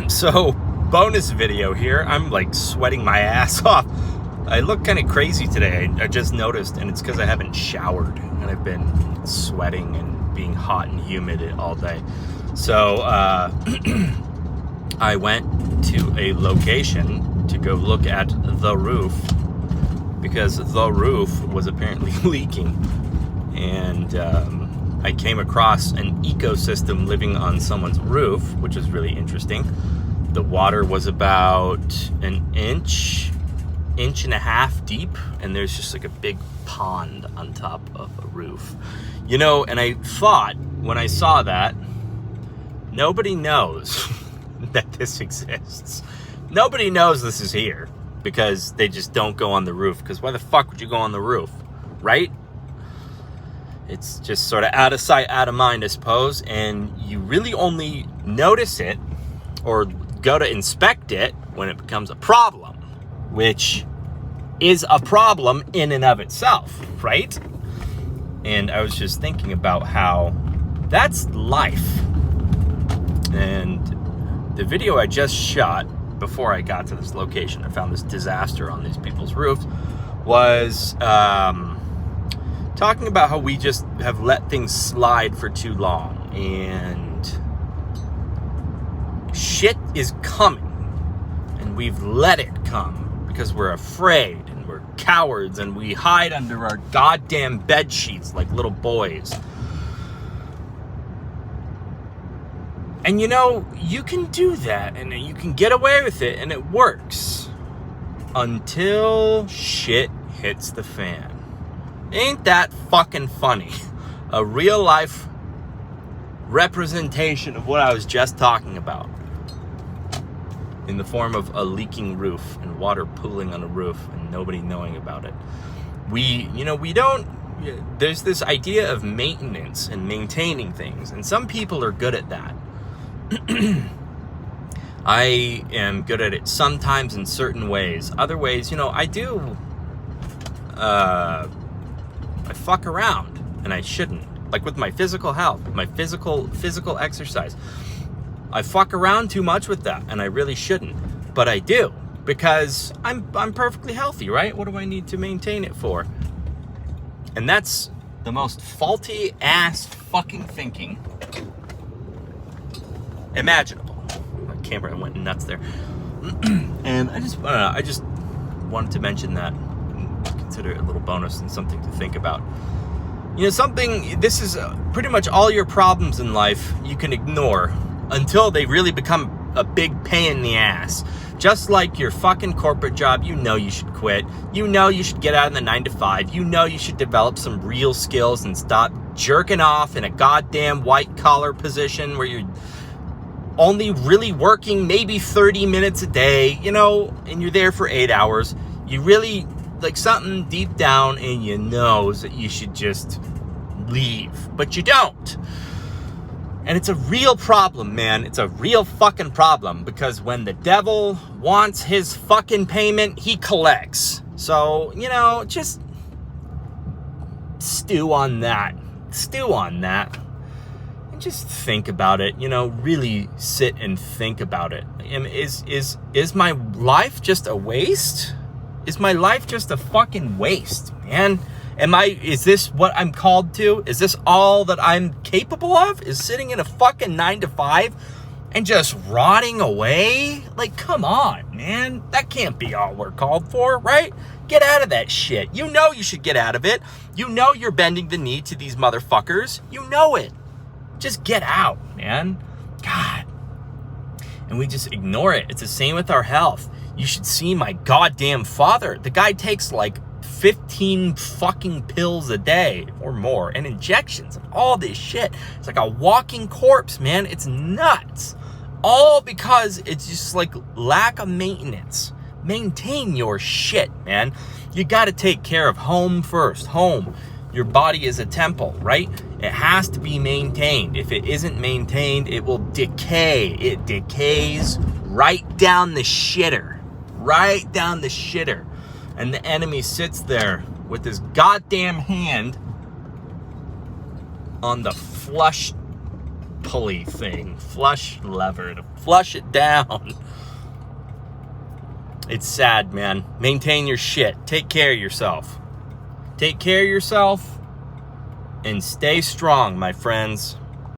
So, bonus video here. I'm like sweating my ass off. I look kind of crazy today. I just noticed, and it's because I haven't showered and I've been sweating and being hot and humid all day. So, I went to a location to go look at the roof because the roof was apparently leaking. And I came across an ecosystem living on someone's roof, which is really interesting. The water was about an inch and a half deep, and there's just like a big pond on top of a roof. You know, and I thought when I saw that, nobody knows that this exists. Nobody knows this is here because they just don't go on the roof. Because why the fuck would you go on the roof, right? It's just sort of out of sight, out of mind, I suppose. And you really only notice it or go to inspect it when it becomes a problem, which is a problem in and of itself, right? And I was just thinking about how that's life. And the video I just shot before I got to this location, I found this disaster on these people's roofs, was talking about how we just have let things slide for too long and shit is coming and we've let it come because we're afraid and we're cowards and we hide under our goddamn bed sheets like little boys. And you know, you can do that and you can get away with it and it works until shit hits the fan. Ain't that fucking funny? A real life representation of what I was just talking about in the form of a leaking roof and water pooling on a roof and nobody knowing about it. There's this idea of maintenance and maintaining things, and some people are good at that. I am good at it sometimes in certain ways. Other ways, I fuck around and I shouldn't. Like with my physical health, my physical exercise. I fuck around too much with that and I really shouldn't. But I do because I'm perfectly healthy, right? What do I need to maintain it for? And that's the most faulty ass fucking thinking imaginable. My camera went nuts there. And I just wanted to mention that. Consider it a little bonus and something to think about. This is pretty much all your problems in life you can ignore until they really become a big pain in the ass. Just like your fucking corporate job, you should quit. You should get out of the 9 to 5. You should develop some real skills and stop jerking off in a goddamn white collar position where you're only really working maybe 30 minutes a day, and you're there for 8 hours. You really like something deep down in you knows that you should just leave, but you don't. And it's a real problem, man. It's a real fucking problem because when the devil wants his fucking payment, he collects. So, just stew on that. And just think about it, really sit and think about it. Is my life just a waste? Is my life just a fucking waste, man? Is this what I'm called to? Is this all that I'm capable of? Is sitting in a fucking 9 to 5 and just rotting away? Like, come on, man. That can't be all we're called for, right? Get out of that shit. You should get out of it. You're bending the knee to these motherfuckers. You know it. Just get out, man. God. And we just ignore it. It's the same with our health. You should see my goddamn father. The guy takes like 15 fucking pills a day or more and injections and all this shit. It's like a walking corpse, man. It's nuts. All because it's just like lack of maintenance. Maintain your shit, man. You got to take care of home first. Home. Your body is a temple, right? It has to be maintained. If it isn't maintained, it will decay. It decays right down the shitter. Right down the shitter. And the enemy sits there with his goddamn hand on the flush pulley thing, flush lever to flush it down. It's sad, man. Maintain your shit. Take care of yourself. Take care of yourself and stay strong, my friends.